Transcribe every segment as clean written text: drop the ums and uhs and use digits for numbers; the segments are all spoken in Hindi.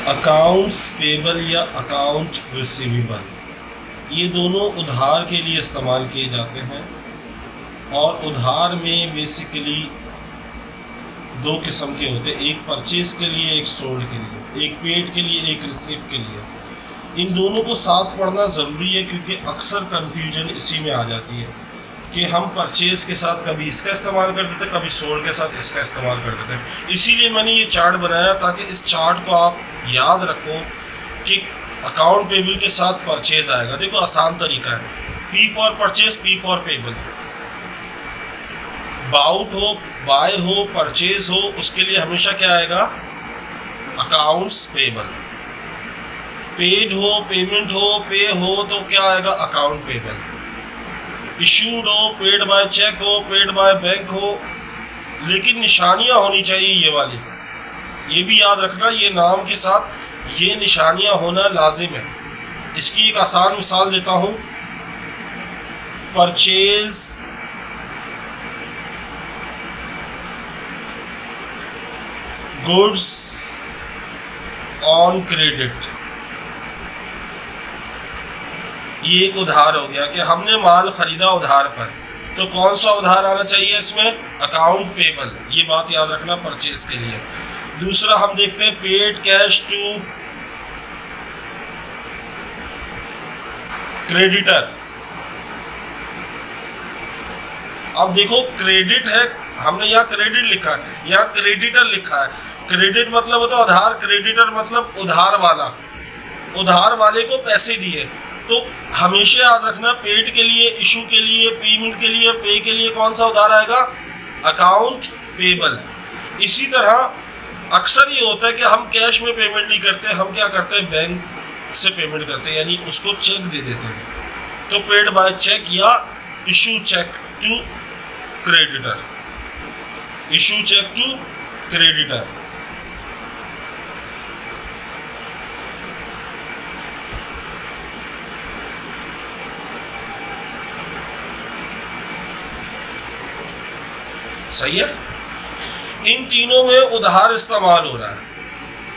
अकाउंट्स पेबल या अकाउंट रिसीवेबल, ये दोनों उधार के लिए इस्तेमाल किए जाते हैं। और उधार में बेसिकली दो किस्म के होते हैं, एक परचेज के लिए, एक सोल्ड के लिए, एक पेड के लिए, एक रिसीव के लिए। इन दोनों को साथ पढ़ना ज़रूरी है क्योंकि अक्सर कन्फ्यूजन इसी में आ जाती है कि हम परचेज के साथ कभी इसका इस्तेमाल कर देते हैं, कभी सोल्ड के साथ इसका इस्तेमाल कर देते हैं। इसीलिए मैंने ये चार्ट बनाया ताकि इस चार्ट को आप याद रखो कि अकाउंट पेबल के साथ परचेज आएगा। देखो आसान तरीका है, P for purchase, P for payable. Bought हो, बाय हो, परचेज हो, उसके लिए हमेशा क्या आएगा? Accounts payable. पेड हो, पेमेंट हो, पे हो, तो क्या आएगा? Account payable. इशूड हो, पेड बाय चेक हो, पेड बाय बैंक हो, लेकिन निशानियां होनी चाहिए ये वाली, ये भी याद रखना, ये नाम के साथ ये निशानियां होना लाजिम है। इसकी एक आसान मिसाल देता हूं, परचेज गुड्स ऑन क्रेडिट, ये एक उधार हो गया कि हमने माल खरीदा उधार पर, तो कौन सा उधार आना चाहिए इसमें? Account payable. ये बात याद रखना परचेज के लिए। दूसरा हम देखते हैं पेड कैश टू क्रेडिटर। अब देखो क्रेडिट है, हमने यहाँ क्रेडिट लिखा है, यहाँ क्रेडिटर लिखा है। क्रेडिट मतलब होता है उधार, क्रेडिटर मतलब उधार वाला, उधार वाले को पैसे दिए। तो हमेशा याद रखना पेड के लिए, इशू के लिए, पेमेंट के लिए, पे के लिए कौन सा उधार आएगा? Account payable. इसी तरह अक्सर ये होता है कि हम कैश में पेमेंट नहीं करते, हम क्या करते हैं? बैंक से पेमेंट करते हैं, यानी उसको चेक दे देते हैं। तो पेड बाय चेक या issue cheque to creditor, issue cheque to creditor. सही है? इन तीनों में उधार इस्तेमाल हो रहा है,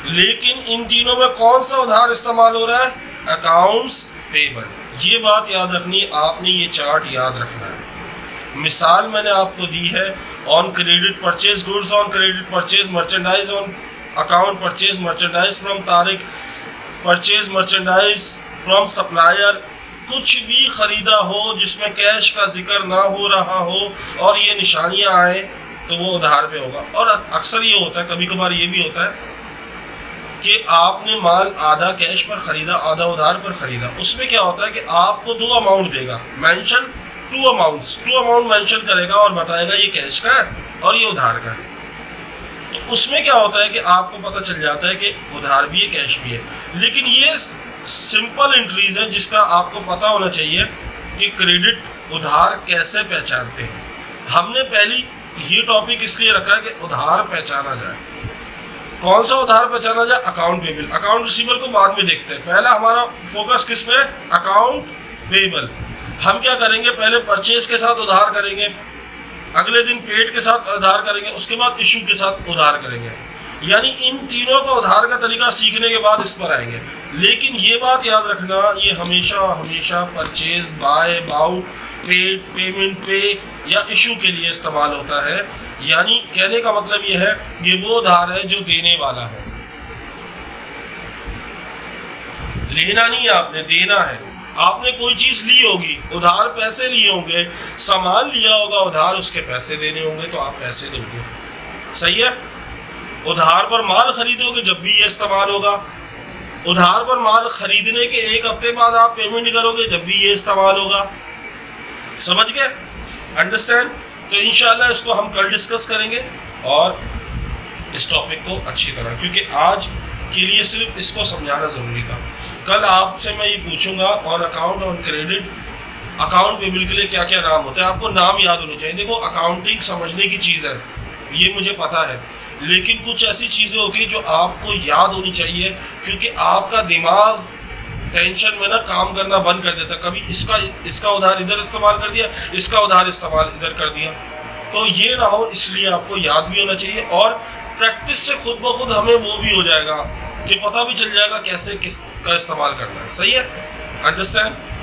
लेकिन इन तीनों में कौन सा उधार इस्तेमाल हो रहा है? Accounts payable. ये बात याद रखनी, आपने ये चार्ट याद रखना है। मिसाल मैंने आपको दी है, on credit purchase goods, on credit purchase merchandise, on account purchase merchandise from Tariq, purchase merchandise from supplier. कुछ भी खरीदा हो जिसमें कैश का जिक्र ना हो रहा हो और ये निशानियां आए तो वो उधार पे होगा। और अक्सर ये होता है, कभी कभार ये भी होता है कि आपने माल आधा कैश पर खरीदा, आधा उधार पर खरीदा। उसमें क्या होता है कि आपको दो अमाउंट देगा, mention two amounts, two amount mention करेगा और बताएगा ये कैश का है और ये उधार का है। तो उसमें क्या होता है कि आपको पता चल जाता है कि उधार भी है, कैश भी है। लेकिन ये सिंपल एंट्रीज है जिसका आपको पता होना चाहिए कि क्रेडिट उधार कैसे पहचानते हैं। हमने पहली ये टॉपिक इसलिए रखा है कि उधार पहचाना जाए। कौन सा उधार पहचाना जाए? Account payable. अकाउंट रिसीवेबल को बाद में देखते हैं, पहला हमारा फोकस किस पे? Account payable. हम क्या करेंगे? पहले परचेज के साथ उधार करेंगे, अगले दिन पेड के साथ उधार करेंगे, उसके बाद इशू के साथ उधार करेंगे। यानी इन तीनों का उधार का तरीका सीखने के बाद इस पर आएंगे। लेकिन ये बात याद रखना, ये हमेशा हमेशा purchase, buy, bought, paid, payment, pay या इशू के लिए इस्तेमाल होता है। यानी कहने का मतलब ये है, ये वो उधार है जो देने वाला है, लेना नहीं है आपने, देना है। आपने कोई चीज ली होगी, उधार पैसे लिए होंगे, सामान लिया होगा उधार, उसके पैसे देने होंगे तो आप पैसे दोगे। सही है? उधार पर माल खरीदोगे जब भी ये इस्तेमाल होगा। उधार पर माल खरीदने के एक हफ्ते बाद आप पेमेंट करोगे जब भी ये इस्तेमाल होगा। समझ गए? अंडरस्टैंड? तो इंशाल्लाह इसको हम कल डिस्कस करेंगे और इस टॉपिक को अच्छी तरह, क्योंकि आज के लिए सिर्फ इसको समझाना जरूरी था। कल आपसे मैं ये पूछूंगा on account, on credit, account payable के लिए क्या क्या नाम होते हैं। आपको नाम याद होने चाहिए। देखो अकाउंटिंग समझने की चीज है, ये मुझे पता है, लेकिन कुछ ऐसी चीजें होती है जो आपको याद होनी चाहिए, क्योंकि आपका दिमाग टेंशन में ना काम करना बंद कर देता। कभी इसका उधार इधर इस्तेमाल कर दिया, इसका उधार इस्तेमाल इधर कर दिया, तो ये ना हो, इसलिए आपको याद भी होना चाहिए। और प्रैक्टिस से खुद ब खुद हमें वो भी हो जाएगा कि पता भी चल जाएगा कैसे किस का इस्तेमाल करना है। सही है, अंडरस्टैंड।